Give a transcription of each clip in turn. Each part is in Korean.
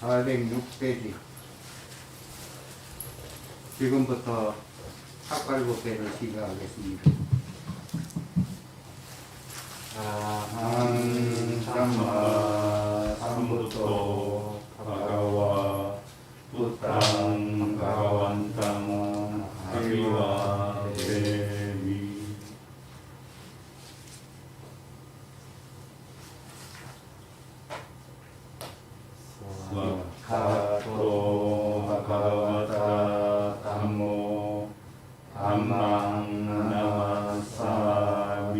406페이지. 지금부터 탁발법회를 시작하겠습니다. 아함 삼부토 භගවා 부탕 භගವಂತං 아비와데미. 스와카토 භගවතා ධම්මෝ ධම්මං 나마사미.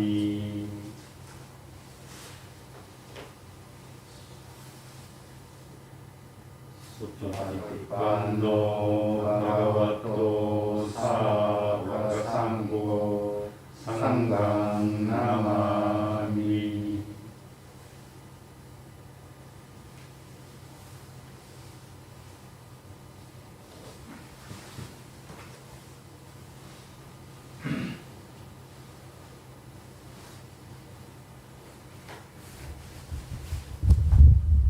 수파티판노 භගව토 사와가상고 상강 나마미.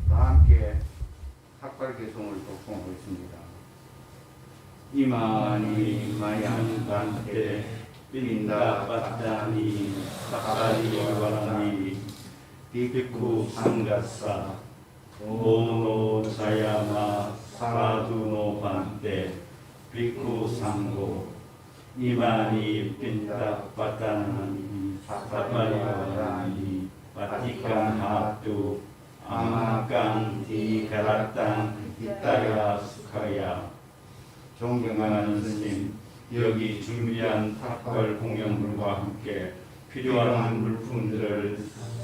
함께 탁발 개송을 독송하겠습니다. 이마니 마얀단테 빈다 빠따니 사카리 와라니 비쿠 상가사 오노 자야마 사두노 반테 비쿠 상고 이마니 빈다 빠따니 사카리 와라니 바티칸 하투 아마깡 디가라땅 히타야 수카야. 존경하는 스님, 여기 준비한 탁발 공양물과 함께 필요한 물품들을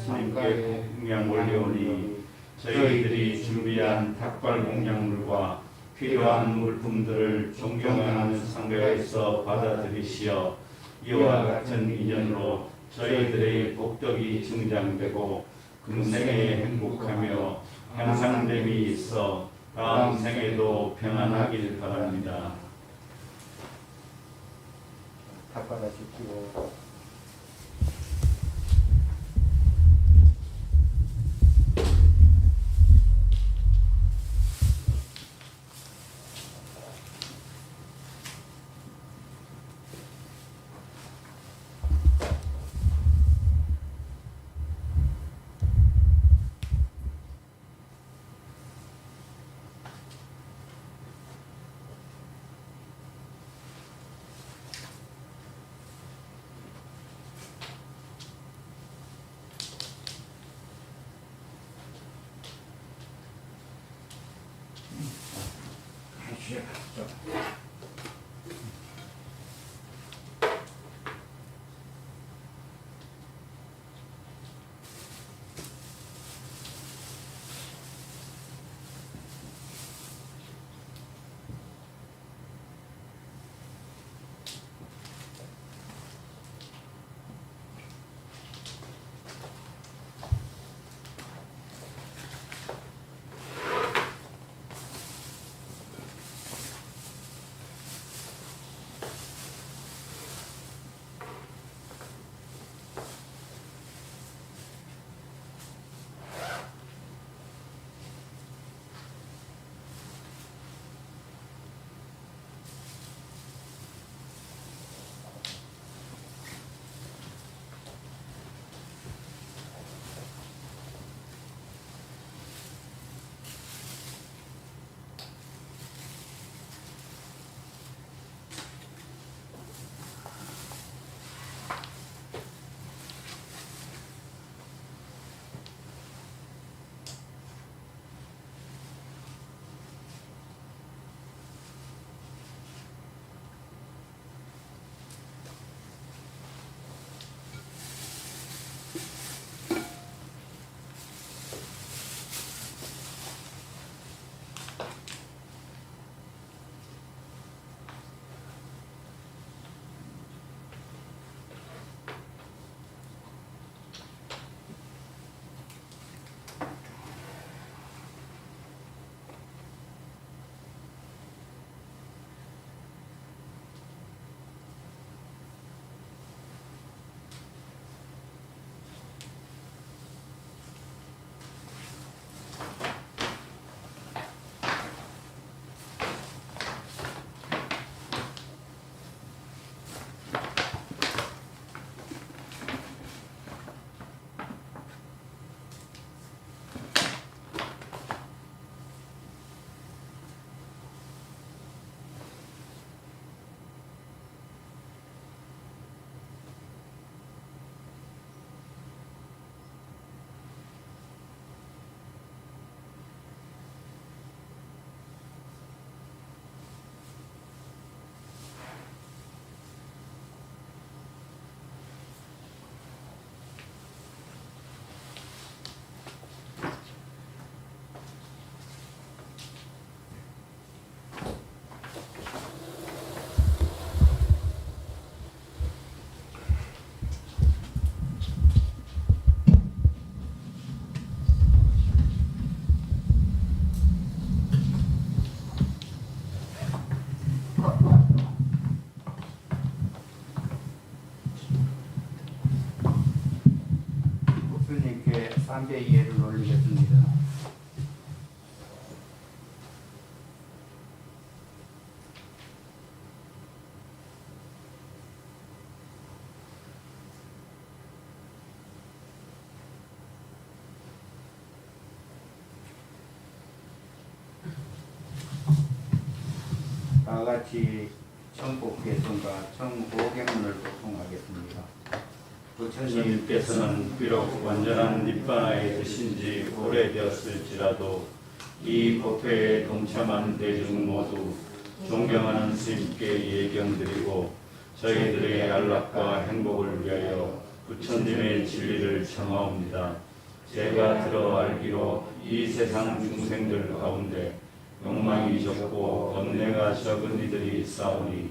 스님께 공양 올려오니 저희들이 준비한 탁발 공양물과 필요한 물품들을 존경하는 상가에서 받아들이시어 이와 같은 인연으로 저희들의 복덕이 증장되고 금생에 행복하며 향상됨이 있어 다음 생에도 평안하길 바랍니다. 탁발하십시오. 주님께 삼배 예를 올리겠습니다. 다 같이 청복개성과 청보경문을 독송하겠습니다. 부처님께서는 비록 완전한 니빠나에 드신 지 오래되었을지라도 이 법회에 동참한 대중 모두 존경하는 스님께 예경드리고 저희들의 안락과 행복을 위하여 부처님의 진리를 청하옵니다. 제가 들어 알기로 이 세상 중생들 가운데 욕망이 적고 번뇌가 적은 이들이 있사오니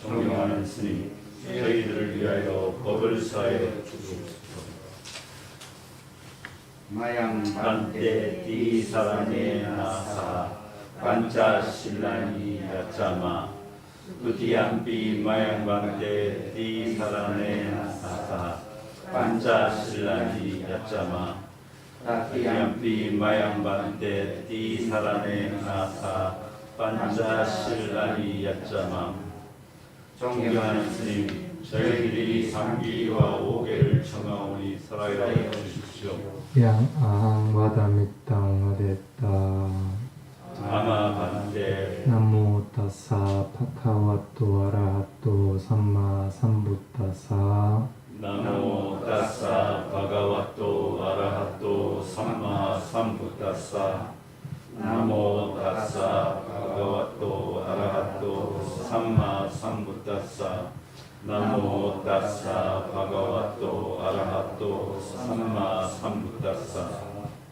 존경하는 스님, 저희들을 위하여 법을 사해 주옵소서. 마양 반때 디사라네 나사 반자신라니 야짜마 부디암비 마양 반때 디사라네 나사 반자신라니 야짜마 부디암비 마양 반때 디사라네 나사 반자신라니 야짜마. 존경하는 스님, 저희들이 삼기와 오계를 청하오니 서라이라고 주십시오. yang ahang vadamittang vadetta 아마 반때 namo tassa bhagavato arahato samma sambuddhassa 나모 다사 바가와토 아라하토 삼마 삼부다사 나모 다사 바가와토 아라하토 삼마 삼부다사 나모 다사 바가와토 아라하토 삼마 삼부다사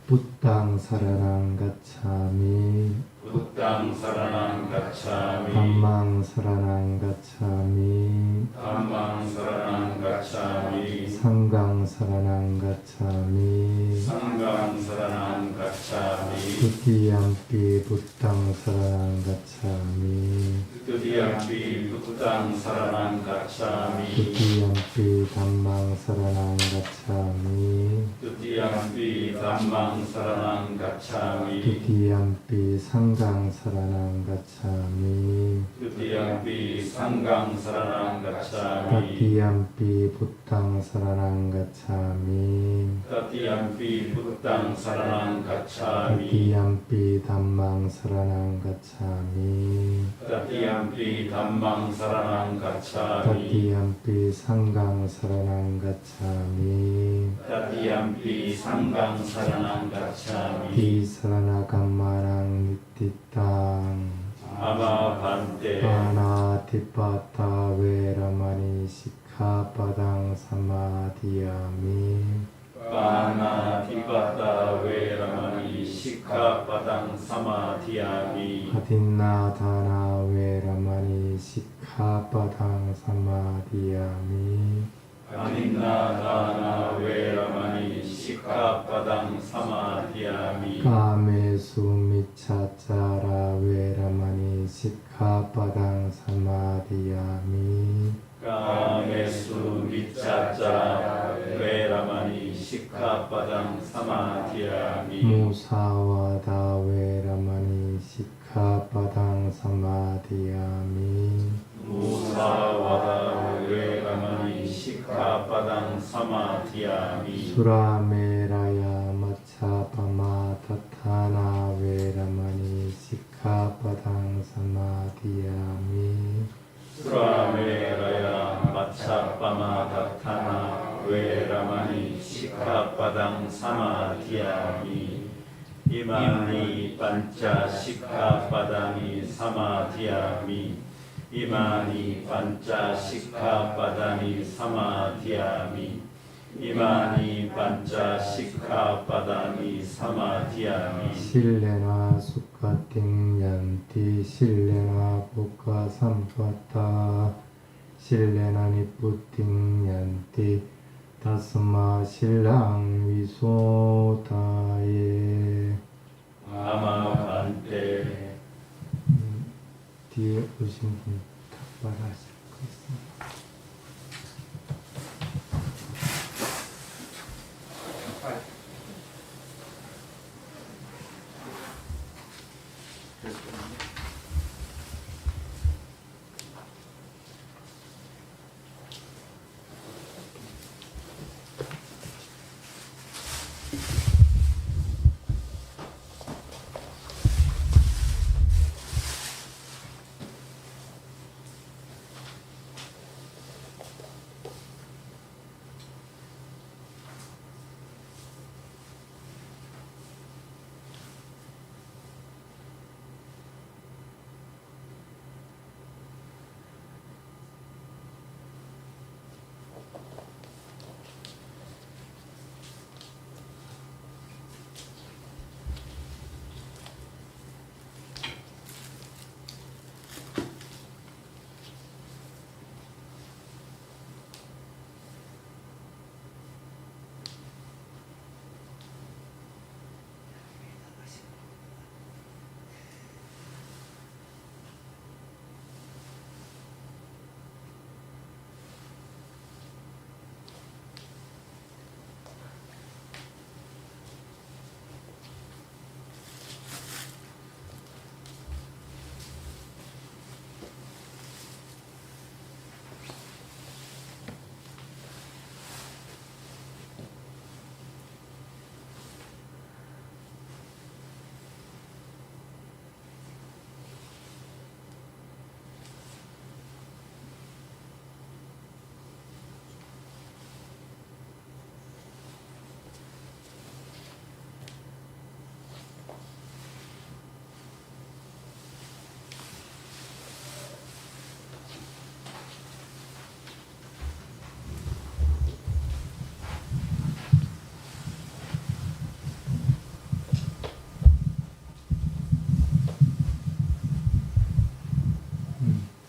buddhang saranang gacchami 부땅 사라낭 가차미 dhammang saranang gacchami 담망 사라낭 가차미 sanghang saranang gacchami 상강 사라낭 가차미 dutiyampi buddhang saranang gacchami 드디암비 부땅 사라낭 가차미 dutiyampi dhammang saranang gacchami 드디암비 담망 사라낭 가차미 dutiyampi sanghang saranang gacchami 드디암비 상강 사라낭 가차미 tatiyampi buddhang saranang gacchami 드디암비 부땅 사라낭 가차미 tatiyampi dhammang saranang gacchami 드디암비 담망 사라낭 가차미 tatiyampi sanghang saranang gacchami 드디암비 상강 사라낭 가차미 tisaranagammanang nittitang 아마 반때 panatipata veramani sikkhapadang samadhiyami 파나티파타 웨라마니 시카바당 사마디아미 adinādhana veramani sikkhapadang samadhiyami 아닌나다나 웨라마니 시카바당 사마디아미 kamesu miccacara veramani sikkhapadang samadhiyami 까메수 미차짜 웨라마니 시카바당 사마디아미 musavada veramani sikkhapadang samadhiyami 무사와다 웨라마니 시카바당 사마디아미 surameraya maccapama tathana veramani sikkhapadang samadhiyami 수라메라야 마차빠마 다타나 웨라마니 시카바당 사마디아미 이마니 반짜 시카바다니 사마디아미 이마니 반짜 시카바다니 사마디아미 이마니 반짜 시카바다니 사마디아미 실레나 수카팅 yanti 실레나 보카 삼파타 실레나 니푸팅 yanti tasma 실랑 위소타예 아마 반테 뒤에 오신 분 탁발하실 것 같습니다.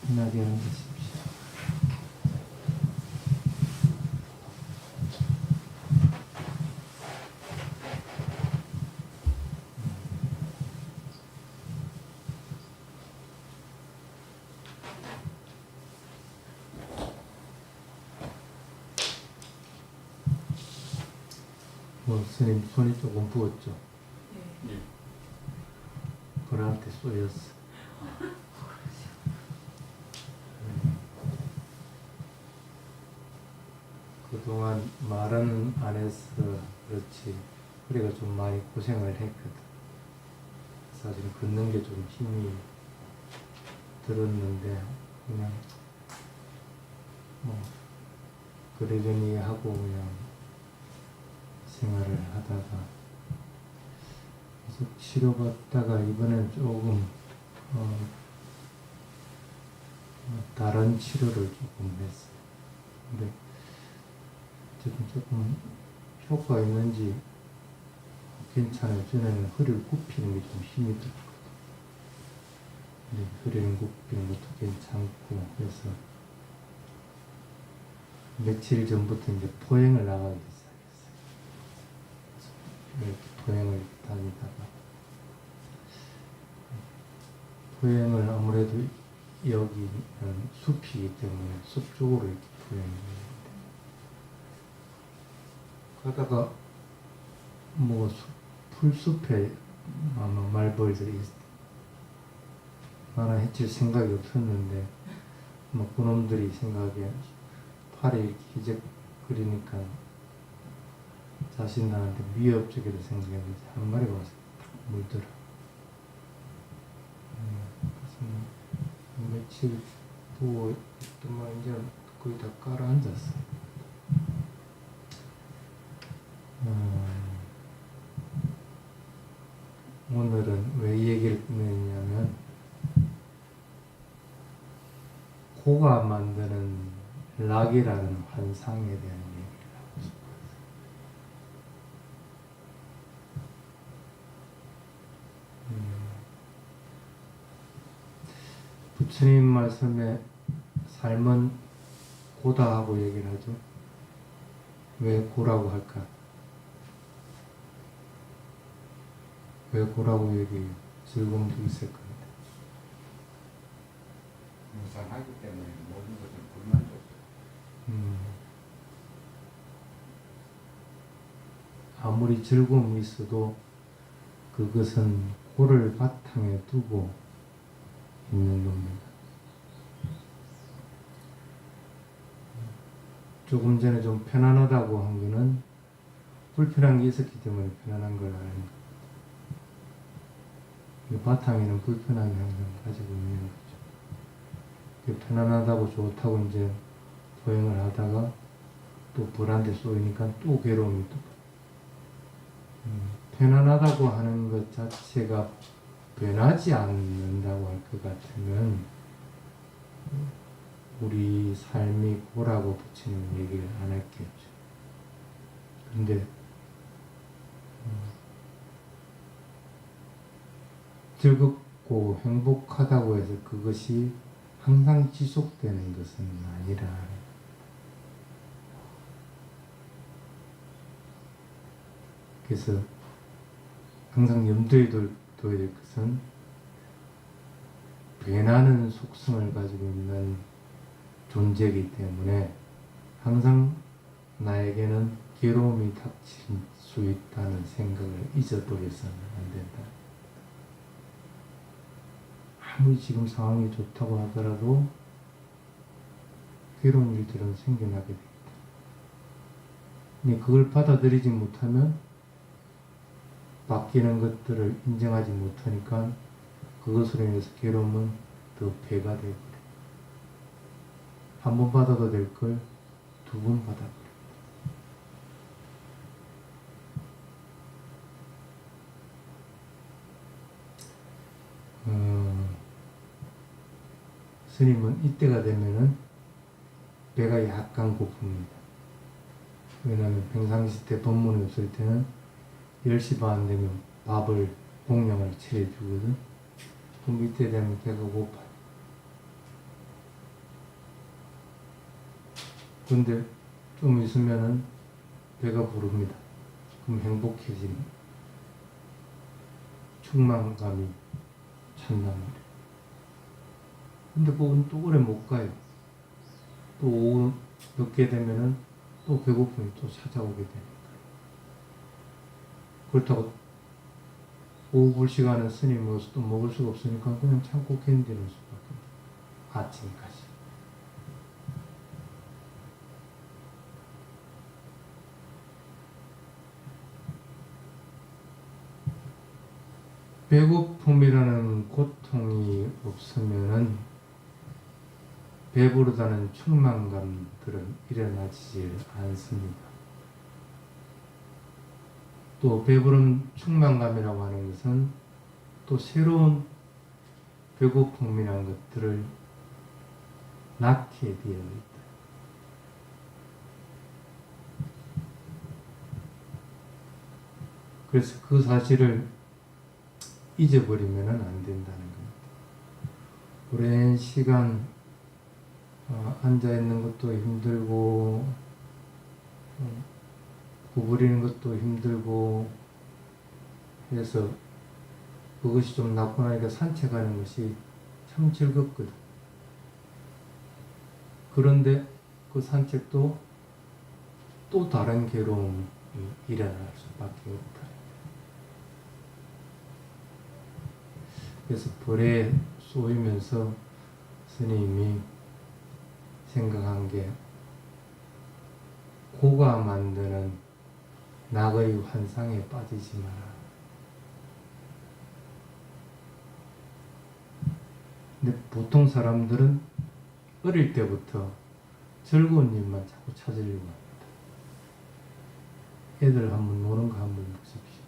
편하게 앉으십시오. 스님 손이 조금 부었죠? 예. 불한테 쏘였어. 그동안 말은 안 해서 그렇지 허리가 좀 많이 고생을 했거든. 사실 걷는 게 좀 힘이 들었는데 그냥 뭐 그러려니 하고 그냥 생활을 하다가 계속 치료받다가 이번엔 조금 다른 치료를 조금 했어요. 근데 조금 효과가 있는지 괜찮아요. 전에는 허리를 굽히는 게 좀 힘이 들었거든요. 근데 허리를 굽히는 것도 괜찮고 그래서 며칠 전부터 이제 포행을 나가기 시작했어요. 이렇게 포행을 다니다가 포행을 아무래도 여기는 숲이기 때문에 숲 쪽으로 이렇게 포행을 해요. 가다가 뭐 풀숲에 아마 말벌들이 하나 해칠 생각이 없었는데 뭐 그놈들이 생각에 팔이 이렇게 희적거리니까 자신들한테 위협적이라 생각했는데 한 마리가 와서 탁 물더라. 그래서 며칠 보고 있더만 이제 거의 다 깔아앉았어요. 오늘은 왜 이 얘기를 꺼냈냐면 고가 만드는 락이라는 환상에 대한 얘기를 하고 싶어요. 부처님 말씀에 삶은 고다 하고 얘기를 하죠. 왜 고라고 할까? 왜 고라고 얘기해요? 즐거움도 있을 건데. 무상하기 때문에 모든 것은 불만족스러워. 아무리 즐거움이 있어도 그것은 고를 바탕에 두고 있는 겁니다. 조금 전에 좀 편안하다고 한 거는 불편한 게 있었기 때문에 편안한 걸 아는 것. 이 바탕에는 불편함이 항상 가지고 있는 거죠. 편안하다고 좋다고 이제 소행을 하다가 또 불안데 쏘이니까 또 괴로움이 또. 편안하다고 하는 것 자체가 변하지 않는다고 할 것 같으면 우리 삶이 고라고 붙이는 얘기를 안 했겠죠. 근데 즐겁고 행복하다고 해서 그것이 항상 지속되는 것은 아니라 그래서 항상 염두에 둬야 될 것은 변하는 속성을 가지고 있는 존재이기 때문에 항상 나에게는 괴로움이 닥칠 수 있다는 생각을 잊어버려서는 안 된다. 아무리 지금 상황이 좋다고 하더라도 괴로운 일들은 생겨나게 됩니다. 그걸 받아들이지 못하면 바뀌는 것들을 인정하지 못하니까 그것으로 인해서 괴로움은 더 배가 되고 한 번 받아도 될 걸 두 번 받아버려. 스님은 이때가 되면은 배가 약간 고픕니다. 왜냐하면 평상시 때 법문이 없을 때는 10시 반 되면 밥을 공양을 차려주거든. 그럼 이때 되면 배가 고파요. 근데 좀 있으면은 배가 부릅니다. 그럼 행복해집니다. 충만감이 찬단 말이에요. 근데 그건 또 오래 못 가요. 또 오후 늦게 되면은 또 배고픔이 또 찾아오게 되니까. 그렇다고 오후 볼 시간은 스님 먹어서 또 먹을 수가 없으니까 그냥 참고 견디는 수밖에 없어요. 아침까지. 배고픔이라는 고통이 없으면은 배부르다는 충만감들은 일어나지 않습니다. 또 배부른 충만감이라고 하는 것은 또 새로운 배고픔이라는 것들을 낳게 되어 있다. 그래서 그 사실을 잊어버리면 안 된다는 겁니다. 오랜 시간 앉아있는 것도 힘들고 구부리는 것도 힘들고 해서 그것이 좀 낫고 나니까 산책하는 것이 참 즐겁거든. 그런데 그 산책도 또 다른 괴로움이 일어날 수밖에 없다. 그래서 벌에 쏘이면서 스님이 생각한 게 고가 만드는 낙의 환상에 빠지지 마라. 근데 보통 사람들은 어릴 때부터 즐거운 일만 자꾸 찾으려고 합니다. 애들 한번 노는 거 한번 보십시오.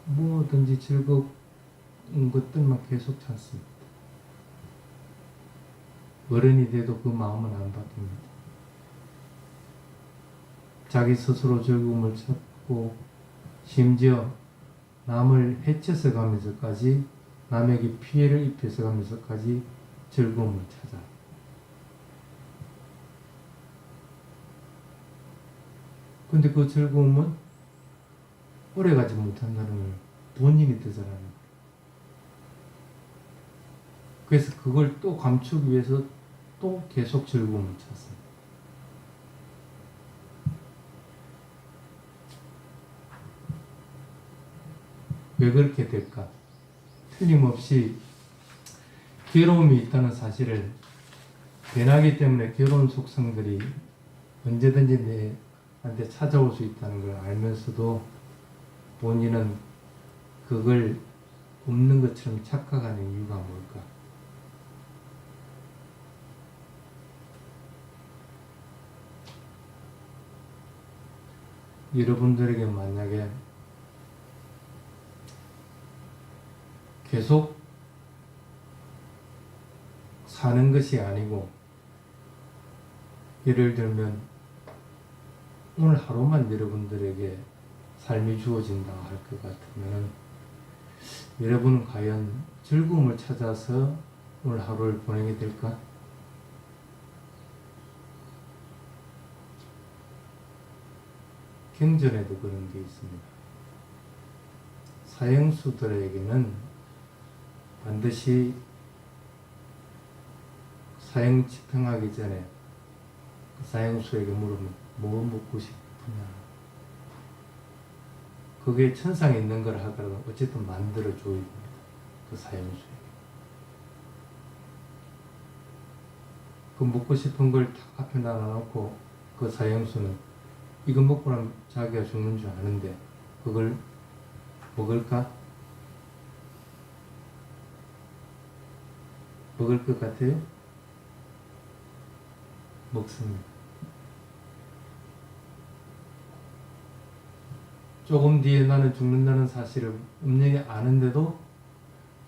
뭐든지 즐거운 것들만 계속 찾습니다. 어른이 돼도 그 마음은 안 바뀝니다. 자기 스스로 즐거움을 찾고 심지어 남을 해쳐서 가면서까지 남에게 피해를 입혀서 가면서까지 즐거움을 찾아. 근데 그 즐거움은 오래가지 못한다는 걸 본인이 더 잘 아는 거예요. 그래서 그걸 또 감추기 위해서 또 계속 즐거움을 찾습니다. 왜 그렇게 될까? 틀림없이 괴로움이 있다는 사실을, 변하기 때문에 괴로운 속성들이 언제든지 내한테 찾아올 수 있다는 걸 알면서도 본인은 그걸 없는 것처럼 착각하는 이유가 뭘까? 여러분들에게 만약에 계속 사는 것이 아니고, 예를 들면 오늘 하루만 여러분들에게 삶이 주어진다 할 것 같으면 여러분은 과연 즐거움을 찾아서 오늘 하루를 보내게 될까? 경전에도 그런 게 있습니다. 사형수들에게는 반드시 사형 집행하기 전에 그 사형수에게 물으면 뭐 먹고 싶으냐. 그게 천상에 있는 걸 하더라도 어쨌든 만들어줘야 됩니다. 그 사형수에게. 그 먹고 싶은 걸 딱 앞에 놔놓고 그 사형수는 이거 먹고 나면 자기가 죽는 줄 아는데 그걸 먹을까? 먹을 것 같아요? 먹습니다. 조금 뒤에 나는 죽는다는 사실을 분명히 아는데도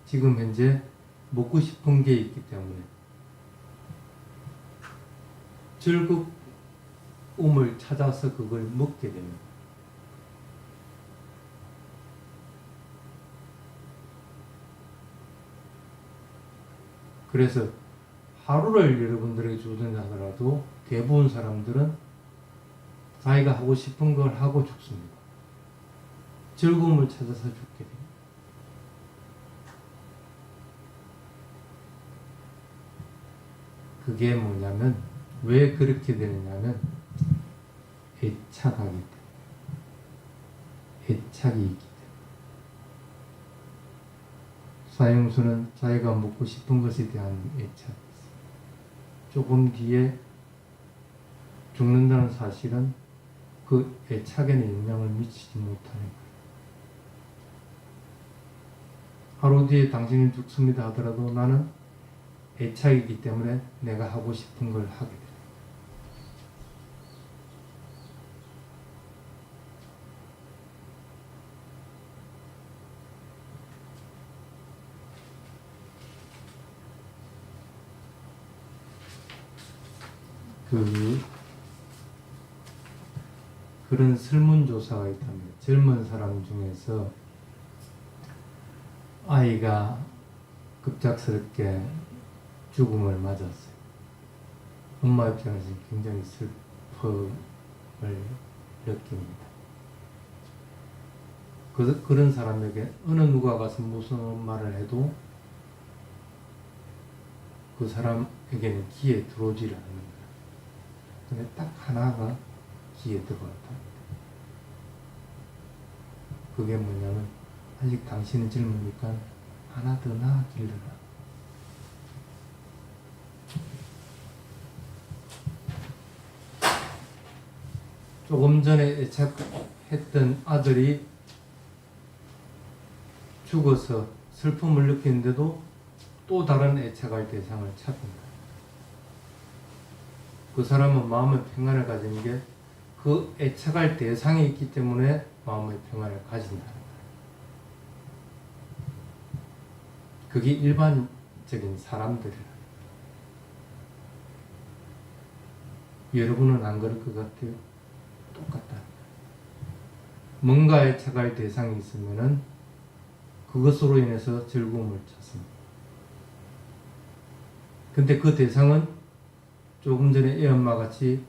지금 현재 먹고 싶은 게 있기 때문에 즐거움을 찾아서 그걸 먹게 됩니다. 그래서 하루를 여러분들에게 주든지 하더라도 대부분 사람들은 자기가 하고 싶은 걸 하고 죽습니다. 즐거움을 찾아서 죽게 됩니다. 그게 뭐냐면, 왜 그렇게 되느냐면 애착하기 때문에. 애착이 있기 때문에. 사형수는 자기가 먹고 싶은 것에 대한 애착이 있어요. 조금 뒤에 죽는다는 사실은 그 애착에는 영향을 미치지 못하는 거예요. 하루 뒤에 당신이 죽습니다 하더라도 나는 애착이기 때문에 내가 하고 싶은 걸 하게 돼요. 그런 설문조사가 있답니다. 젊은 사람 중에서 아이가 급작스럽게 죽음을 맞았어요. 엄마 입장에서 굉장히 슬픔을 느낍니다. 그런 사람에게 어느 누가 가서 무슨 말을 해도 그 사람에게는 귀에 들어오지를 않는 거예요. 근데 딱 하나가 귀에 들어왔다. 그게 뭐냐면, 아직 당신은 젊으니까 하나 더 낳아길래라. 조금 전에 애착했던 아들이 죽어서 슬픔을 느끼는데도 또 다른 애착할 대상을 찾는다. 그 사람은 마음의 평안을 가지는 게 그 애착할 대상이 있기 때문에 마음의 평안을 가진다는 거예요. 그게 일반적인 사람들이라. 여러분은 안 그럴 것 같아요? 똑같다. 뭔가 애착할 대상이 있으면은 그것으로 인해서 즐거움을 찾습니다. 근데 그 대상은 조금 전에 애 엄마 같이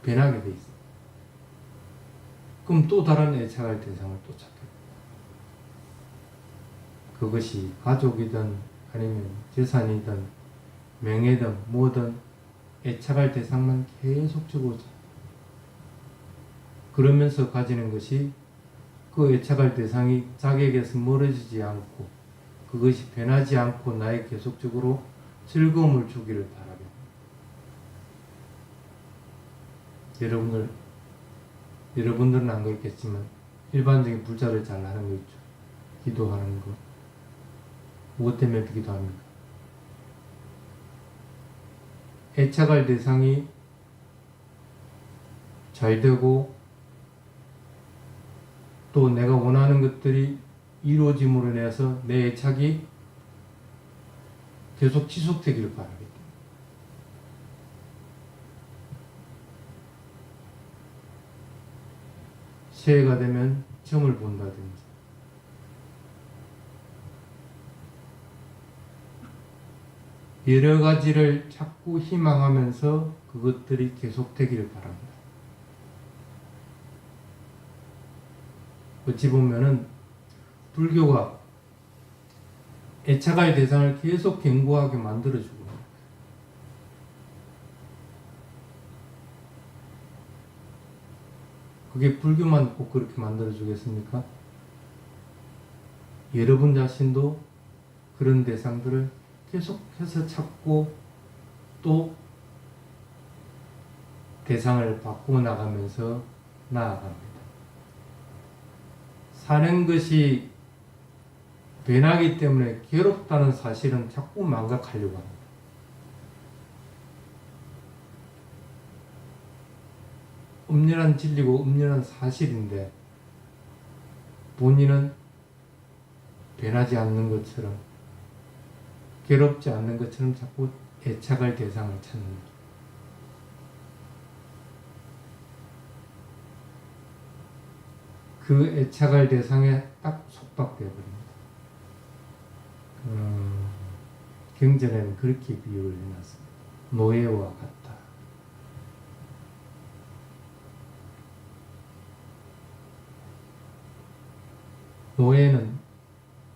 변하게 돼 있어요. 그럼 또 다른 애착할 대상을 또 찾게 돼요. 그것이 가족이든 아니면 재산이든 명예든 뭐든 애착할 대상만 계속적으로 그러면서 가지는 것이 그 애착할 대상이 자기에게서 멀어지지 않고 그것이 변하지 않고 나에게 계속적으로 즐거움을 주기를 바라게. 여러분들은 안 그렇겠지만 일반적인 불자를 잘 하는 거 있죠. 기도하는 거. 무엇 때문에 기도합니까? 애착할 대상이 잘 되고 또 내가 원하는 것들이 이루어짐으로 인해서 내 애착이 계속 지속되기를 바라기 때문에. 새해가 되면 점을 본다든지 여러 가지를 자꾸 희망하면서 그것들이 계속되기를 바랍니다. 어찌 보면은 불교가 애착할 대상을 계속 견고하게 만들어주고 그게 불교만 꼭 그렇게 만들어주겠습니까? 여러분 자신도 그런 대상들을 계속해서 찾고 또 대상을 바꾸어 나가면서 나아갑니다. 사는 것이 변하기 때문에 괴롭다는 사실은 자꾸 망각하려고 합니다. 엄연한 진리고 엄연한 사실인데 본인은 변하지 않는 것처럼 괴롭지 않는 것처럼 자꾸 애착할 대상을 찾는 거죠. 그 애착할 대상에 딱 속박되어 버립니다. 경전에는 그렇게 비유를 해놨습니다. 노예와 같다. 노예는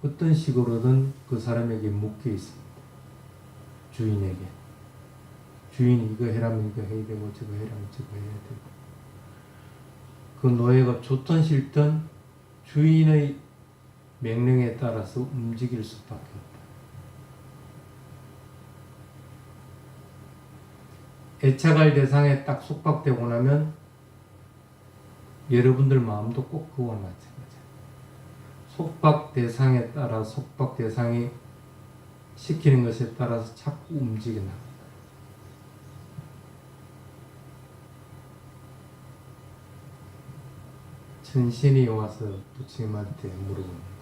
어떤 식으로든 그 사람에게 묶여 있습니다. 주인에게. 주인이 이거 해라면 이거 해야 되고 저거 해라면 저거 해야 되고 그 노예가 좋든 싫든 주인의 명령에 따라서 움직일 수밖에 없다. 애착할 대상에 딱 속박되고 나면 여러분들 마음도 꼭 그와 마찬가지예요. 속박 대상에 따라 속박 대상이 시키는 것에 따라서 자꾸 움직여 나갑니다. 천신이 와서 부처님한테 물어봅니다.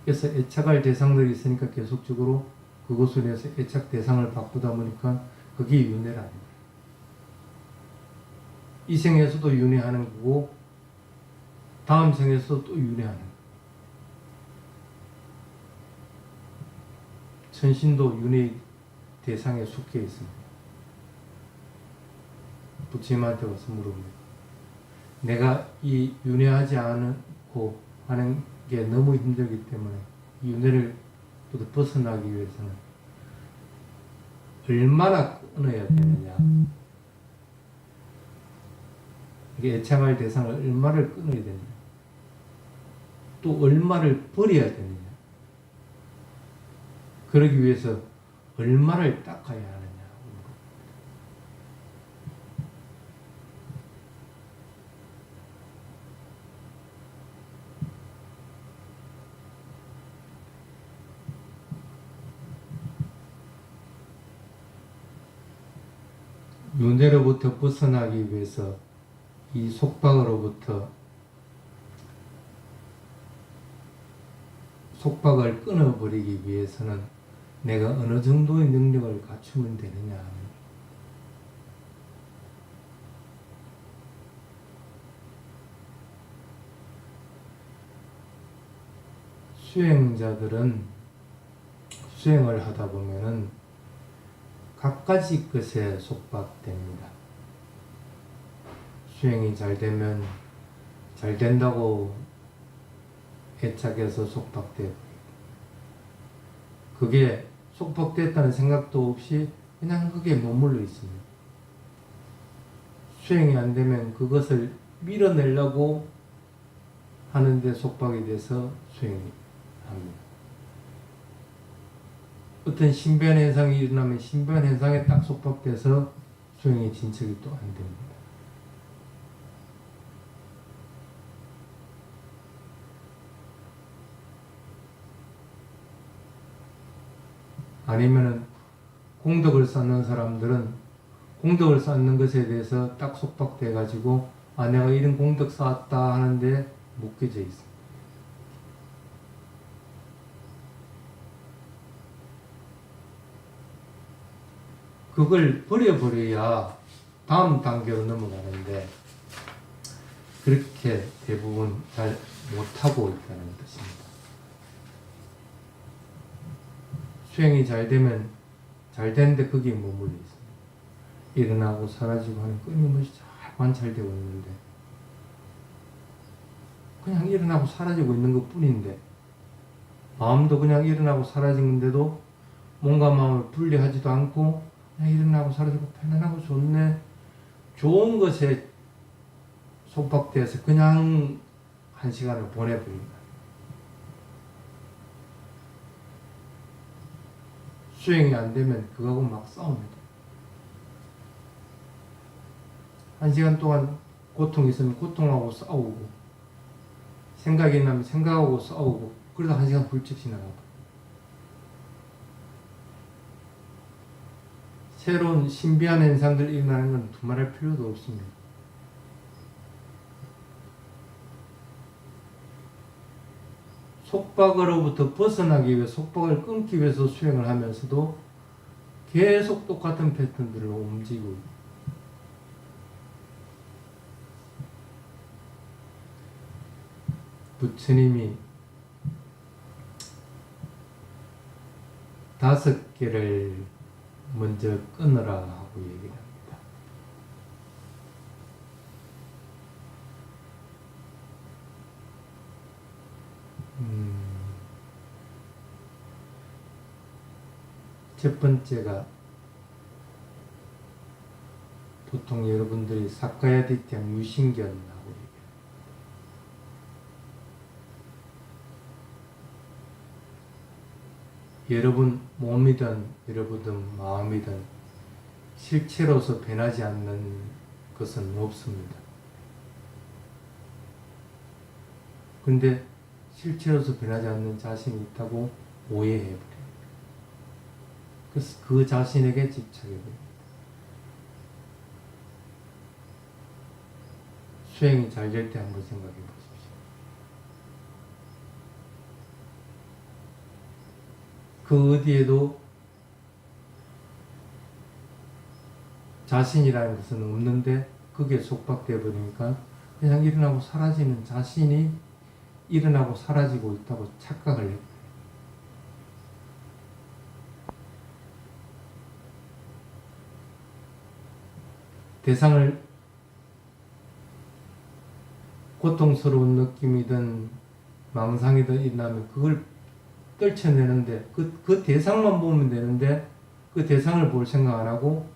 그래서 애착할 대상들이 있으니까 계속적으로 그것으로 인해서 애착 대상을 바꾸다 보니까 그게 윤회라 아닙니다. 이 생에서도 윤회하는 거고 다음 생에서도 또 윤회하는 거예요. 천신도 윤회 대상에 속해 있습니다. 부처님한테 와서 물어봅니다. 내가 이 윤회하지 않고 하는 게 너무 힘들기 때문에 이 윤회를 벗어나기 위해서는 얼마나 끊어야 되느냐. 이게 애착할 대상을 얼마를 끊어야 되느냐. 또 얼마를 버려야 되느냐. 그러기 위해서 얼마를 닦아야 하느냐. 윤회로부터 벗어나기 위해서 이 속박으로부터 속박을 끊어버리기 위해서는 내가 어느 정도의 능력을 갖추면 되느냐. 수행자들은 수행을 하다 보면은 갖가지 것에 속박됩니다. 수행이 잘 되면 잘 된다고 애착해서 속박돼. 그게 속박됐다는 생각도 없이 그냥 그게 머물러 있습니다. 수행이 안 되면 그것을 밀어내려고 하는데 속박이 돼서 수행이 합니다. 어떤 신변 현상이 일어나면 신변 현상에 딱 속박돼서 수행이 진척이 또 안 됩니다. 아니면은 공덕을 쌓는 사람들은 공덕을 쌓는 것에 대해서 딱 속박돼 가지고 내가 이런 공덕 쌓았다 하는데 묶여져 있습니다. 그걸 버려버려야 다음 단계로 넘어가는데 그렇게 대부분 잘 못하고 있다는 뜻입니다. 수행이 잘 되면 잘 되는데 거기에 머물러 있습니다. 일어나고 사라지고 하는 끊임없이 잘 관찰되고 있는데 그냥 일어나고 사라지고 있는 것 뿐인데 마음도 그냥 일어나고 사라지는데도 몸과 마음을 분리하지도 않고 그냥 일어나고 사라지고 편안하고 좋네. 좋은 것에 속박되어서 그냥 한 시간을 보내버립니다. 수행이 안 되면 그거하고 막 싸웁니다. 한 시간 동안 고통이 있으면 고통하고 싸우고 생각이 나면 생각하고 싸우고 그러다 한 시간 훌쩍 지나가고 새로운 신비한 현상들 일어나는 건 두말할 필요도 없습니다. 속박으로부터 벗어나기 위해 속박을 끊기 위해서 수행을 하면서도 계속 똑같은 패턴들로 움직이고 부처님이 5개를 먼저 끊으라 하고 얘기를 합니다. 첫 번째가 보통 여러분들이 사카야디티랑 유신견하고 얘기해요. 여러분 몸이든 여러분 마음이든 실체로서 변하지 않는 것은 없습니다. 근데 실체로서 변하지 않는 자신이 있다고 오해해버려요. 그래서 그 자신에게 집착해버립니다. 수행이 잘 될 때 한번 생각해 보십시오. 그 어디에도 자신이라는 것은 없는데 그게 속박되어 버리니까 그냥 일어나고 사라지는 자신이 일어나고 사라지고 있다고 착각을 해요. 대상을 고통스러운 느낌이든 망상이든 일어나면 그걸 떨쳐내는데 그 대상만 보면 되는데 그 대상을 볼 생각 안 하고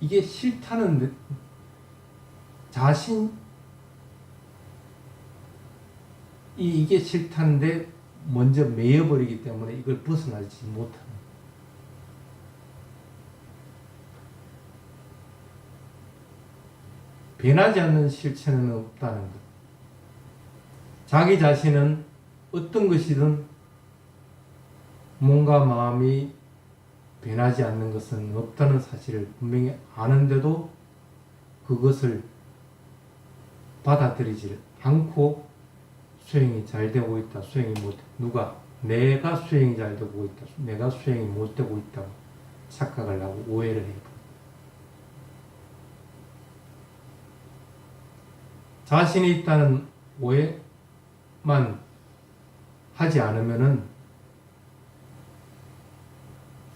이게 싫다는 자신 이게 싫다는데 먼저 매여버리기 때문에 이걸 벗어나지 못합니다. 변하지 않는 실체는 없다는 것. 자기 자신은 어떤 것이든 몸과 마음이 변하지 않는 것은 없다는 사실을 분명히 아는데도 그것을 받아들이지 않고 수행이 잘 되고 있다. 수행이 못 누가 내가 수행이 잘 되고 있다. 내가 수행이 못 되고 있다고 착각을 하고 오해를 해요. 자신이 있다는 오해만 하지 않으면은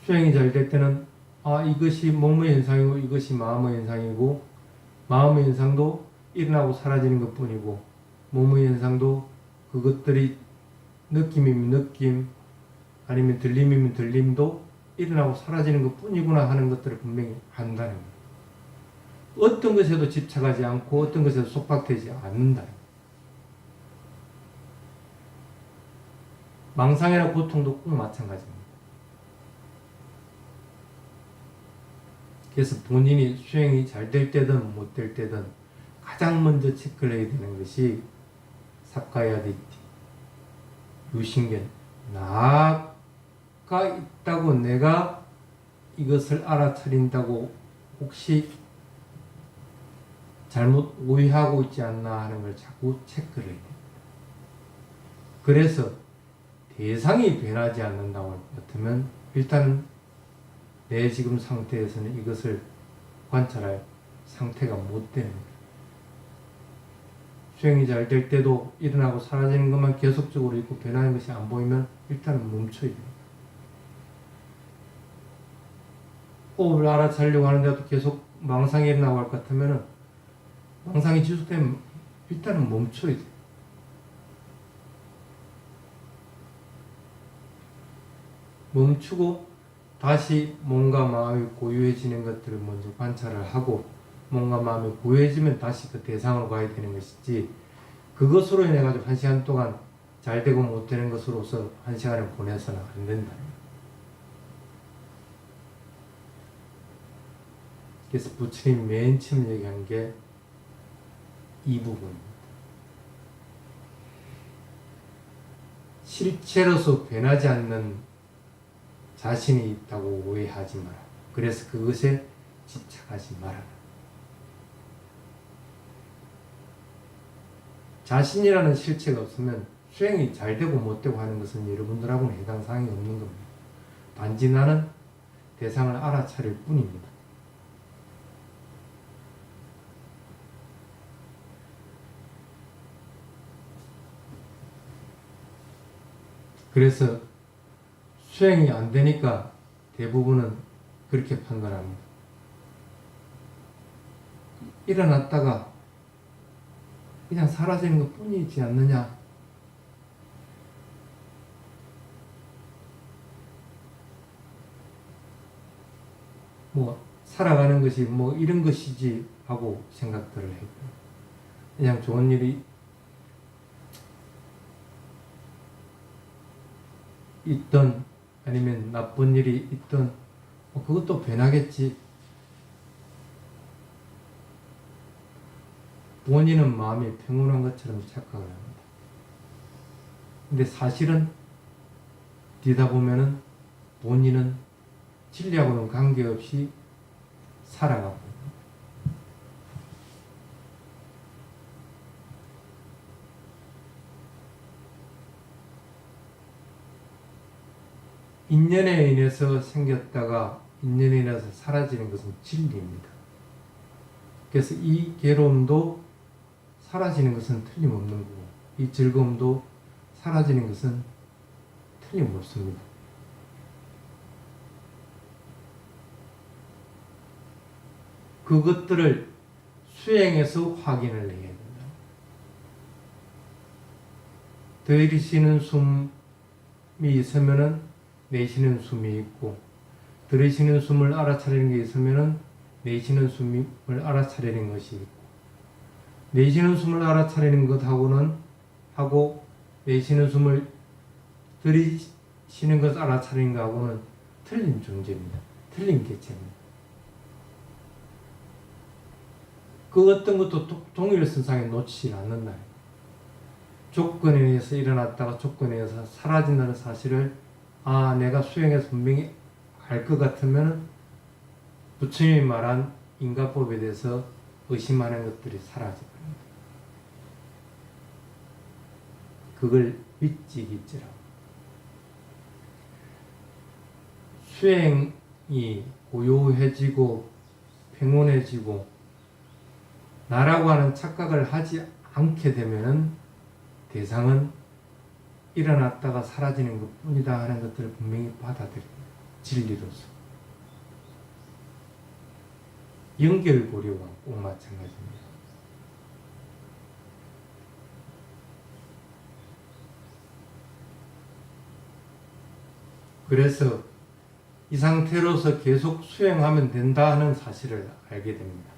수행이 잘 될 때는 이것이 몸의 현상이고 이것이 마음의 현상이고 마음의 현상도 일어나고 사라지는 것 뿐이고 몸의 현상도 그것들이 느낌이면 느낌 아니면 들림이면 들림도 일어나고 사라지는 것 뿐이구나 하는 것들을 분명히 한다는 거예요. 어떤 것에도 집착하지 않고 어떤 것에도 속박되지 않는다. 망상이나 고통도 꼭 마찬가지입니다. 그래서 본인이 수행이 잘 될 때든 못 될 때든 가장 먼저 체크를 해야 되는 것이 삽가야디티, 유신견, 나가 있다고 내가 이것을 알아차린다고 혹시 잘못 오해하고 있지 않나 하는 걸 자꾸 체크를 해야 됩니다. 그래서 대상이 변하지 않는다고 할 것 같으면 일단 내 지금 상태에서는 이것을 관찰할 상태가 못 되는 거예요. 수행이 잘 될 때도 일어나고 사라지는 것만 계속적으로 있고 변하는 것이 안 보이면 일단은 멈춰야 돼요. 호흡을 알아차리려고 하는데도 계속 망상이 일어나고 할 것 같으면 망상이 지속되면 일단은 멈춰야 돼요. 멈추고 다시 몸과 마음이 고요해지는 것들을 먼저 관찰을 하고 몸과 마음이 고요해지면 다시 그 대상으로 가야 되는 것이지 그것으로 인해 가지고 1시간 동안 잘 되고 못 되는 것으로서 1시간을 보내서는 안 된다. 그래서 부처님 맨 처음 얘기한 게 이 부분입니다. 실체로서 변하지 않는 자신이 있다고 오해하지 마라. 그래서 그것에 집착하지 마라. 자신이라는 실체가 없으면 수행이 잘 되고 못 되고 하는 것은 여러분들하고는 해당 사항이 없는 겁니다. 단지 나는 대상을 알아차릴 뿐입니다. 그래서 수행이 안 되니까 대부분은 그렇게 판단합니다. 일어났다가 그냥 사라지는 것 뿐이지 않느냐. 뭐 살아가는 것이 뭐 이런 것이지 하고 생각들을 해요. 그냥 좋은 일이 있던 아니면 나쁜 일이 있던 그것도 변하겠지. 본인은 마음이 평온한 것처럼 착각을 합니다. 근데 사실은 뒤다 보면은 본인은 진리하고는 관계없이 살아가고 있습니다. 인연에 인해서 생겼다가 인연에 인해서 사라지는 것은 진리입니다. 그래서 이 괴로움도 사라지는 것은 틀림없는 거고 이 즐거움도 사라지는 것은 틀림없습니다. 그것들을 수행해서 확인을 해야 된다. 들이쉬는 숨이 있으면은 내쉬는 숨이 있고 들이쉬는 숨을 알아차리는 게 있으면은 내쉬는 숨을 알아차리는 것이 있고 내쉬는 숨을 알아차리는 것하고는 하고 내쉬는 숨을 들이쉬는 것을 알아차리는 것하고는 틀린 존재입니다. 틀린 개체입니다. 그 어떤 것도 동일선상에 놓치지 않는다. 조건에 의해서 일어났다가 조건에 의해서 사라진다는 사실을 내가 수행해서 분명히 알 것 같으면 부처님이 말한 인과법에 대해서 의심하는 것들이 사라져버립니다. 그걸 위찌기찌라고. 수행이 고요해지고 평온해지고 나라고 하는 착각을 하지 않게 되면은 대상은 일어났다가 사라지는 것 뿐이다 하는 것들을 분명히 받아들입니다. 진리로서. 연결고리와 꼭 마찬가지입니다. 그래서 이 상태로서 계속 수행하면 된다 하는 사실을 알게 됩니다.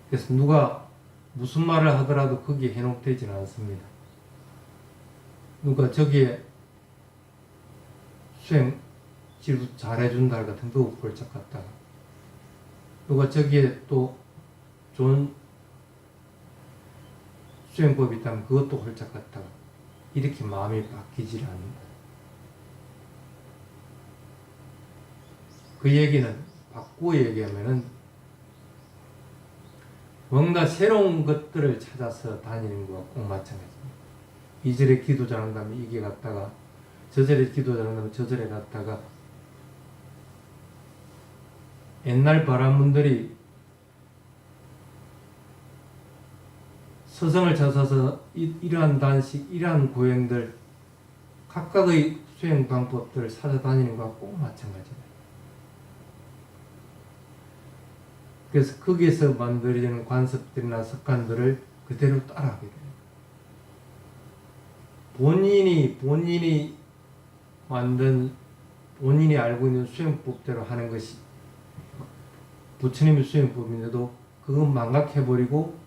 그래서 누가 무슨 말을 하더라도 거기에 현혹되지는 않습니다. 누가 저기에 수행 지도 잘해준다 같은 거 홀짝 갔다가 누가 저기에 또 좋은 수행법이 있다면 그것도 홀짝 갔다가 이렇게 마음이 바뀌질 않는다. 그 얘기는 바꾸어 얘기하면은 뭔가 새로운 것들을 찾아서 다니는 것과 꼭 마찬가지입니다. 이 절에 기도 잘한다면 이게 갔다가 저 절에 기도 잘한다면 저 절에 갔다가 옛날 바람분들이 서성을 찾아서 이러한 단식, 이러한 고행들 각각의 수행 방법들을 찾아다니는 것과 꼭 마찬가지입니다. 그래서 거기에서 만들어지는 관습들이나 습관들을 그대로 따라하게 됩니다. 본인이 만든, 본인이 알고 있는 수행법대로 하는 것이 부처님의 수행법인데도 그건 망각해버리고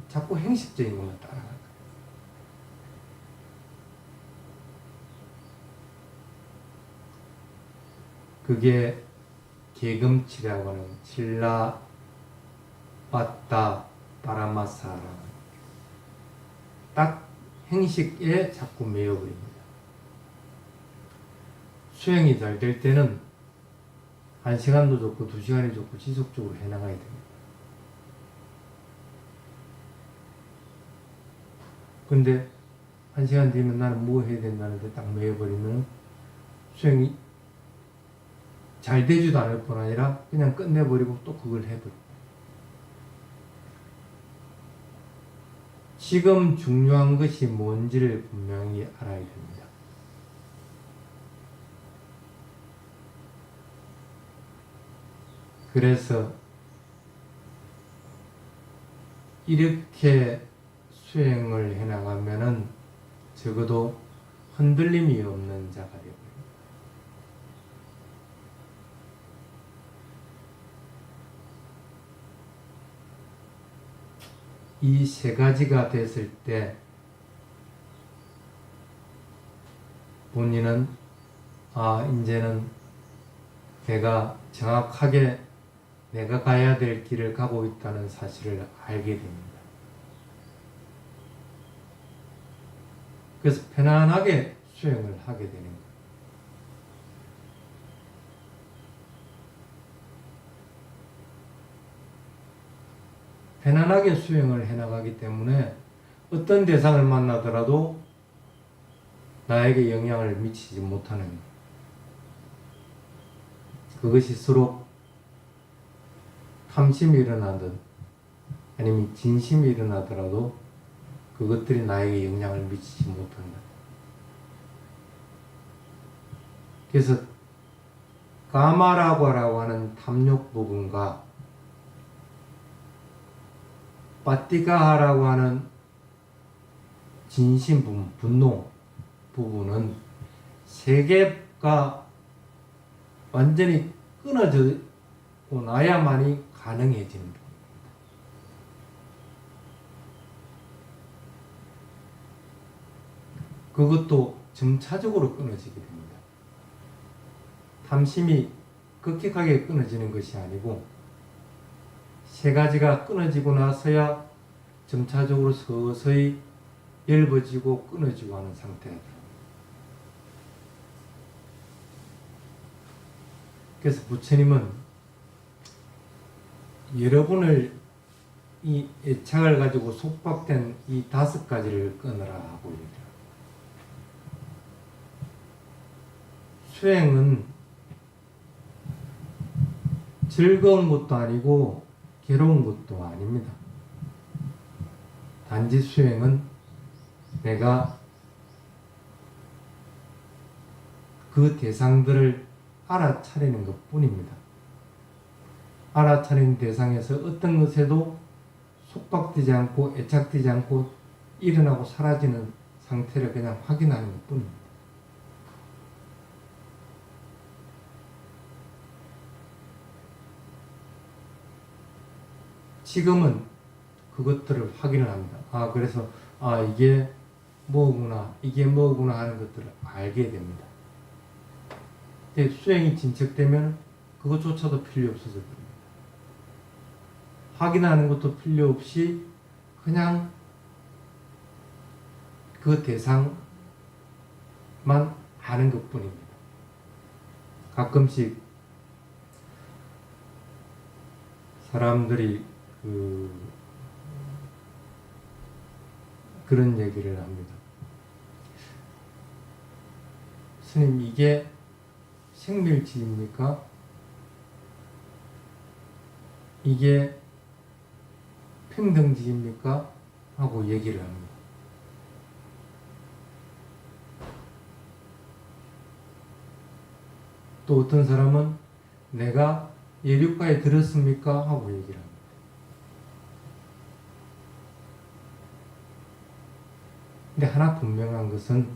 자꾸 행식적인 것만 따라가는 거예요. 그게 개금치라고 하는 칠라 빠따 파라마사라는 딱 행식에 자꾸 매여버립니다. 수행이 잘 될 때는 1시간도 좋고 2시간이 좋고 지속적으로 해나가야 됩니다. 근데 1시간 뒤면 나는 뭐 해야 된다는데 딱 매여버리면 수행이 잘 되지도 않을 뿐 아니라 그냥 끝내버리고 또 그걸 해버립니다. 지금 중요한 것이 뭔지를 분명히 알아야 됩니다. 그래서 이렇게 수행을 해나가면은 적어도 흔들림이 없는 자가 되고 이 세 가지가 됐을 때 본인은 이제는 내가 정확하게 내가 가야 될 길을 가고 있다는 사실을 알게 됩니다. 그래서 편안하게 수행을 하게 되는 거예요. 편안하게 수행을 해나가기 때문에 어떤 대상을 만나더라도 나에게 영향을 미치지 못하는 거예요. 그것이 서로 탐심이 일어나든 아니면 진심이 일어나더라도 그것들이 나에게 영향을 미치지 못한다. 그래서 까마라고 하는 탐욕 부분과 빠띠가하라고 하는 진심 부분, 분노 부분은 세 개가 완전히 끊어지고 나야만이 가능해지는 부분입니다. 그것도 점차적으로 끊어지게 됩니다. 탐심이 급격하게 끊어지는 것이 아니고 세 가지가 끊어지고 나서야 점차적으로 서서히 얇아지고 끊어지고 하는 상태가 됩니다. 그래서 부처님은 여러분을 이 애착을 가지고 속박된 이 5가지를 끊으라 하고 있다. 수행은 즐거운 것도 아니고 괴로운 것도 아닙니다. 단지 수행은 내가 그 대상들을 알아차리는 것 뿐입니다. 알아차리는 대상에서 어떤 것에도 속박되지 않고 애착되지 않고 일어나고 사라지는 상태를 그냥 확인하는 것 뿐입니다. 지금은 그것들을 확인을 합니다. 그래서 이게 뭐구나, 이게 뭐구나 하는 것들을 알게 됩니다. 근데 수행이 진척되면 그것조차도 필요 없어져 버립니다. 확인하는 것도 필요 없이 그냥 그 대상만 아는 것뿐입니다. 가끔씩 사람들이 그런 얘기를 합니다. 스님, 이게 생멸지입니까? 이게 평등지입니까? 하고 얘기를 합니다. 또 어떤 사람은 내가 예류가에 들었습니까? 하고 얘기를 합니다. 근데 하나 분명한 것은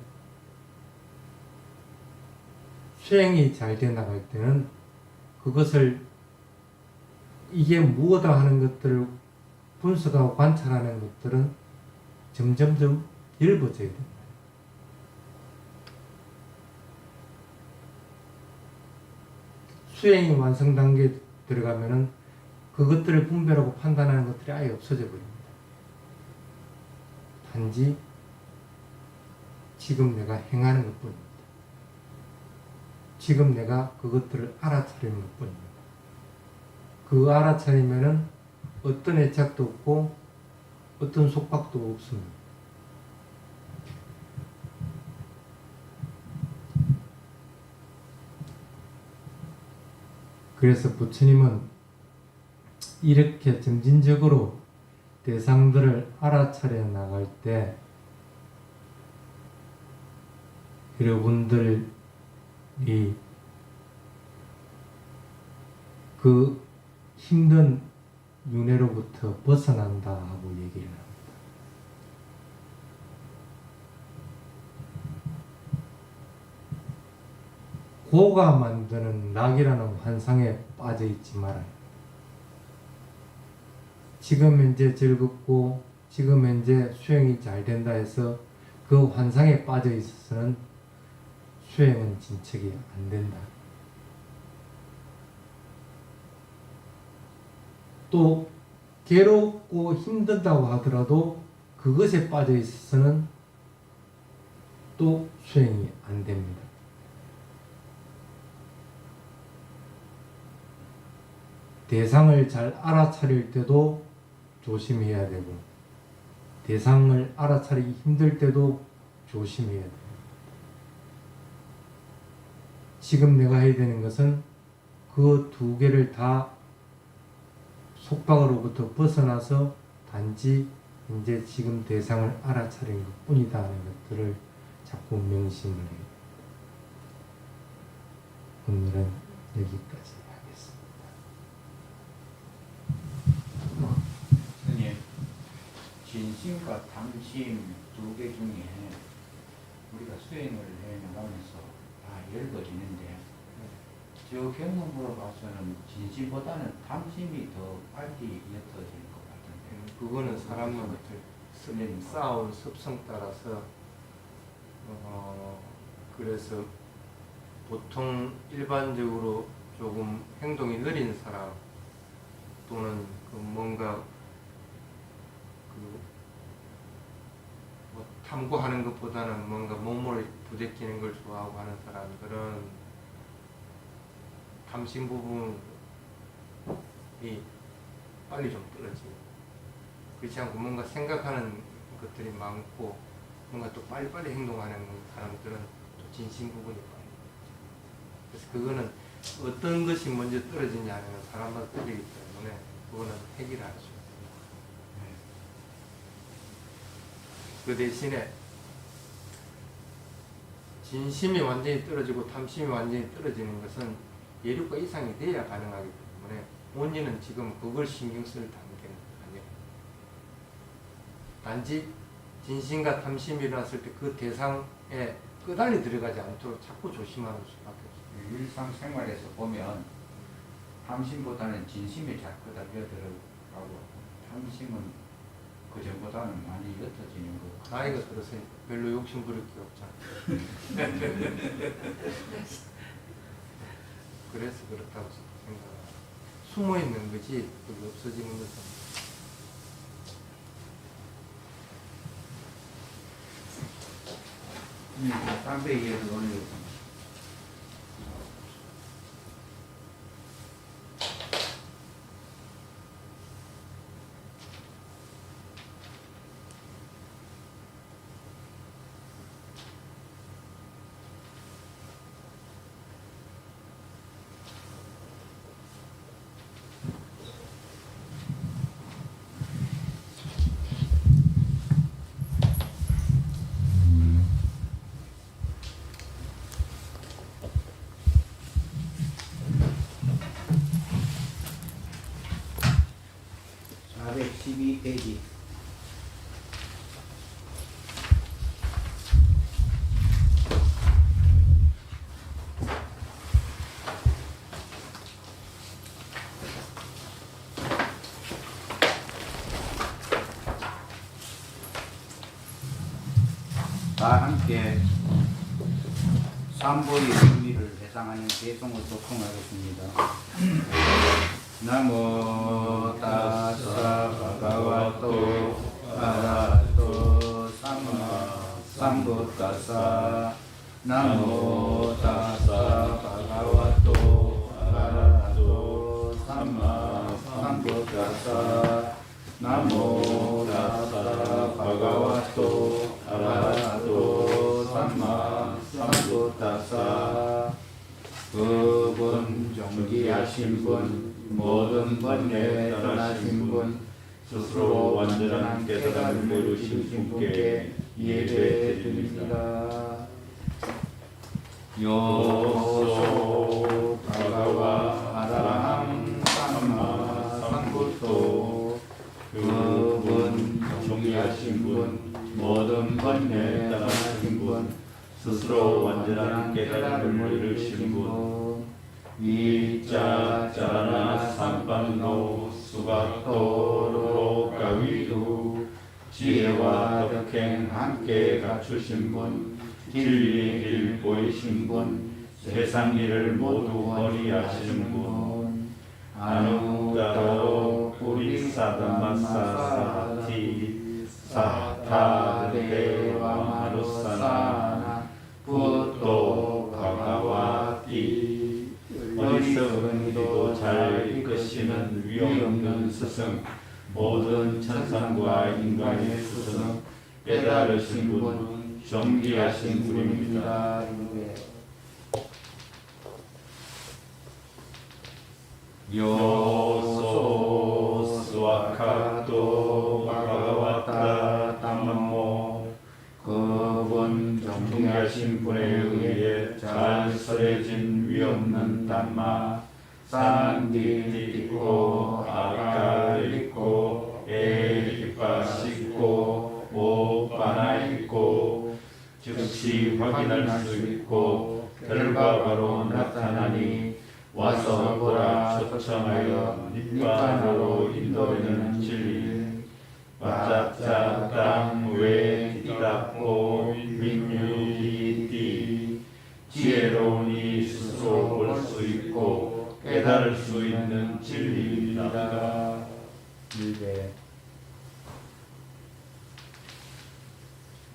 수행이 잘 돼 나갈 때는 그것을 이게 무엇이다 하는 것들을 분석하고 관찰하는 것들은 점점점 넓어져야 됩니다. 수행이 완성 단계에 들어가면은 그것들을 분별하고 판단하는 것들이 아예 없어져 버립니다. 단지 지금 내가 행하는 것뿐입니다. 지금 내가 그것들을 알아차리는 것뿐입니다. 그 알아차리면은 어떤 애착도 없고 어떤 속박도 없습니다. 그래서 부처님은 이렇게 점진적으로 대상들을 알아차려 나갈 때 여러분들이 그 힘든 윤회로부터 벗어난다 하고 얘기를 합니다. 고가 만드는 낙이라는 환상에 빠져 있지 말아요. 지금 현재 즐겁고 지금 현재 수행이 잘 된다 해서 그 환상에 빠져 있어서는 수행은 진척이 안 된다. 또 괴롭고 힘들다고 하더라도 그것에 빠져 있어서는 또 수행이 안 됩니다. 대상을 잘 알아차릴 때도 조심해야 되고 대상을 알아차리기 힘들 때도 조심해야 돼요. 지금 내가 해야 되는 것은 그 두 개를 다 속박으로부터 벗어나서 단지 이제 지금 대상을 알아차린 것 뿐이다 하는 것들을 자꾸 명심을 해요. 오늘은 여기까지 하겠습니다. 스님, 진심과 탐심 두 개 중에 우리가 수행을 해나가면서 다 열거지는데 저 경험으로 봐서는 진심보다는 탐심이 더 빨리 옅어질 것 같은데 그거는 사람마다 쌓아온 습성 따라서 그래서 보통 일반적으로 조금 행동이 느린 사람 또는 뭔가 뭐 탐구하는 것보다는 뭔가 몸을 부대끼는 걸 좋아하고 하는 사람들은 탐심 부분이 빨리 좀 떨어지고 그렇지 않고 뭔가 생각하는 것들이 많고 뭔가 또 빨리빨리 행동하는 사람들은 또 진심 부분이 빨리. 그래서 그거는 어떤 것이 먼저 떨어지냐 하는 사람마다 틀리기 때문에 그거는 해결할 수 있습니다. 그 대신에 진심이 완전히 떨어지고 탐심이 완전히 떨어지는 것은 예류가 이상이 돼야 가능하기 때문에 원인은 지금 그걸 신경 쓸 단계는 아니에요. 단지 진심과 탐심이 일어났을 때 그 대상에 끄달리 들어가지 않도록 자꾸 조심하는 수밖에 없어요. 일상생활에서 보면 탐심보다는 진심이 자꾸 달려 들어가고 당심은 그 전보다는 많이 옅어지는 거. 나이가 들었으니까 별로 욕심 부릴 게 없잖아. 그래서 그렇다고 생각해. 숨어 있는 거지 그게 없어지는 거잖아. 담배 위에서 올리고. 페이지. 다 함께 삼보의 의미를 회상하는 개송을 독송하겠습니다. 나모 타사 바가와토 아라하토 삼마 삼부타사 나모 타사 바가와토 아라하토 삼마 삼부타사 나모 타사 바가와토 아라하토 삼마 삼부타사 그분 존귀하신 분 모든 번뇌 떠나신 분 스스로 완전한 깨달음을 이루신 분께 예배드립니다. 요소 바가와 아라함 삼마 삼부토 그분 존귀하신 분 모든 번뇌 떠나신 분 스스로 완전한 깨달음을 이루신 분 위자 자라나 삼반노 수박도로 가위도 지혜와 덕행 함께 갖추신 분 진리의 길 보이신 분 세상 일을 모두 허리하시는 분 아누따로 우리사담마사티 사타데와 마루사나 부토 바가와티 어리석은이도 잘 이끄시는 위엄없는 스승 모든 천상과 인간의 스승 깨달으신 분 존귀하신 분입니다. 요소 스와카토 바가와타 담모 그분 존귀하신 분에 의해 잘 설해진 위없는 담마 산디티코 아칼리코 에이파시코 오빠나이코 즉시 확인할 수 있고 결과바로 나타나니 와서 보라 초청하여 닉반으로 인도되는 진리 바짝자 땅외 디다포 민유이띠 지혜로우니 스스로 볼 수 있고 깨달을 수 있는 진리입니다. 일배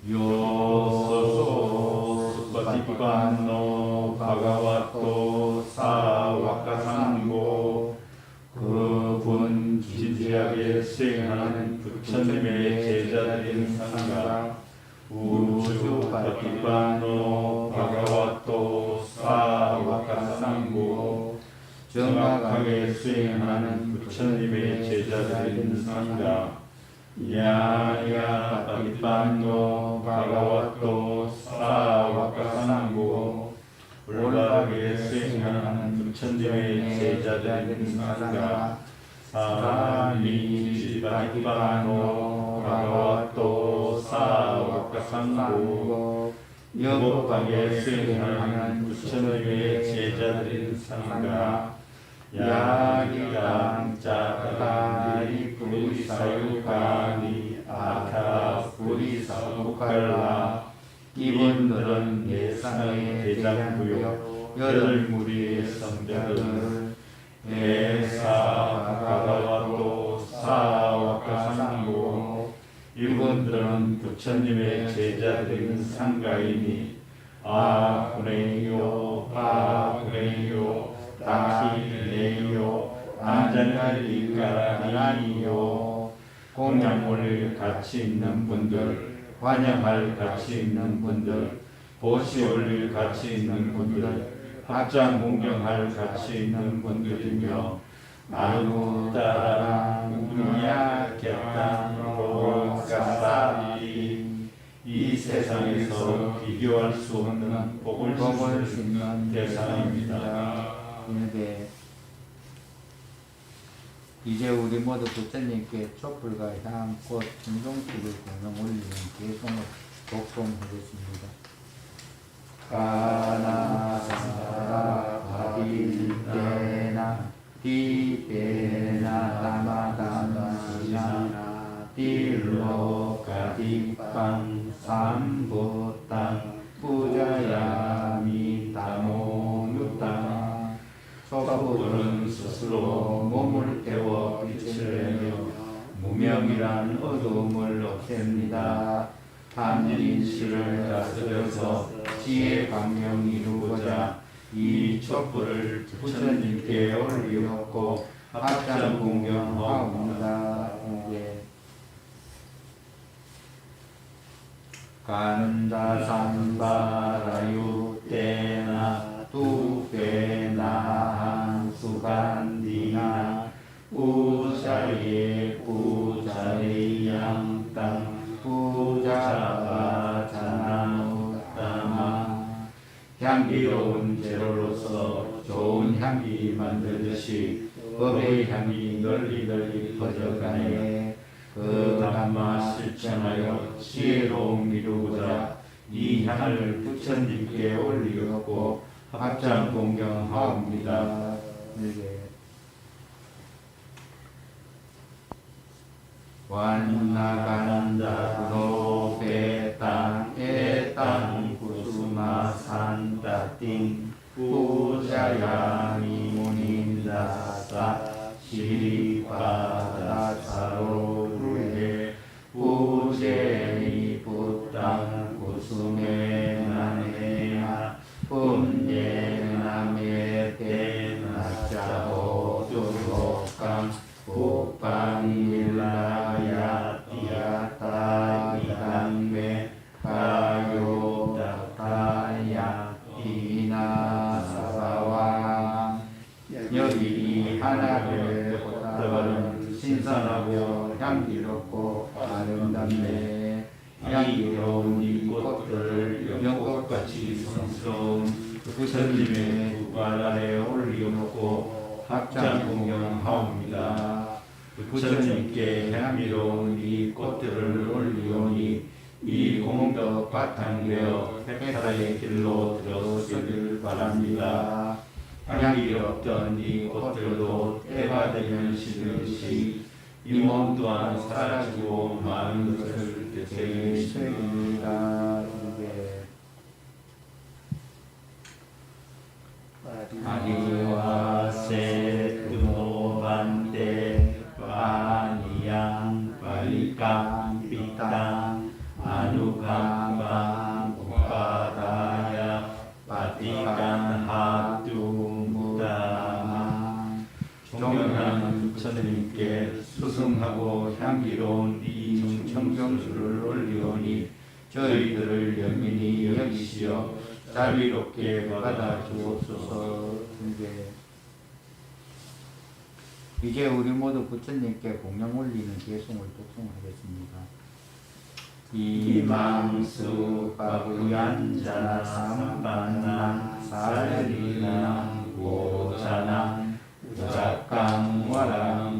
요소 스파티반노 바가와토 사와카상고 그분 진지하게 수행하는 부처님의 제자들인 상가 우주 파티반노 바가와토 사와카상고 정확하게 수행하는 부처님의 제자들인 상가 야야 파티반노 바가와토 사와카상고 올바르게 수행하는 부처님의 제자들인 상가 사미 지바티바노 바가와토 사와카상고 여복하게 수행하는 부처님의 제자들인 상가 야기강 짜다리품 우리사유가니 아타 우리사우칼라 이분들은 예상의 대장부요 여덟 무리의 성자들 에사 바가와또 사와카상고 이분들은 부처님의 제자들인 상가이니 아구네요 아구네요 다키네요 안장갈리까라니요 공양을 같이 있는 분들 환영할 같이 있는 분들 보시 올릴 같이 있는 분들 합장 공경할 같이 있는 분들이며 아누따랑 우냐겠당 로가사리 이 세상에서 비교할 수 없는 복을 주는 대상입니다. 이제 우리 모두 부처님께 촛불과 향, 꽃, 진종수를 공명 올리는 개송을 독송하겠습니다. 가나사라 바디데나 디데나 다마다마시나 딜로가디빵 삼보땅 부자야미 다모누땅 촛불은 스스로 몸을 태워 빛을 내며 무명이란 어두움을 없앱니다. 한진실을 다스려서 지혜 광명 이루고자 이 촛불을 부처님께 올리었고 합장 공경하옵니다. 간다산바라유 때나 두배나 수간디나 우자예 우자예 양땅 부자가 자나무따마 향기로운 재료로서 좋은 향기 만들듯이 법의 향이 널리 널리 퍼져가네. 그 담마 실천하여 지혜로움 이루고자 이 향을 부처님께 올리었고 합장 공경하옵니다. 완나간다 로베땅 에땅 구수마산다띵 부자야미 무닌다사 시리바다사로루에 부제니 부땅 구수메나네나 분예나메테나자오두로깡 국방일라야 띠아따 이당메 가요다타야 이나사바와 여기 하나를 꽃다발은 신선하고 향기롭고 아름답네. 향기로운 이 꽃들을 연꽃같이 성스러운 부처님의 두 발 아래 올려놓고 합장 공경하옵니다. 부처님께 향기로운 이 꽃들을 올리오니 이 공덕 바탕이 되어 해탈의 길로 들어서길 바랍니다. 향기롭던 이 꽃들도 때가 되면 시들듯이 이 몸 또한 사라지고 많은 것을 되새깁니다. 아리와 세트노 반대 바니양 바리깡 삐땅 아누강방 우파다야 바티간 하뚜무다망 존경하는 부처님께 수승하고 향기로운 이 청정수를 올리오니 저희들을 영민히 여기시어 자비롭게 받아 주옵소서. 이제 우리 모두 부처님께 공양 올리는 개송을 독송하겠습니다. 이망수 바구얀자나 삼반나 사리나 고자나 우작강 와랑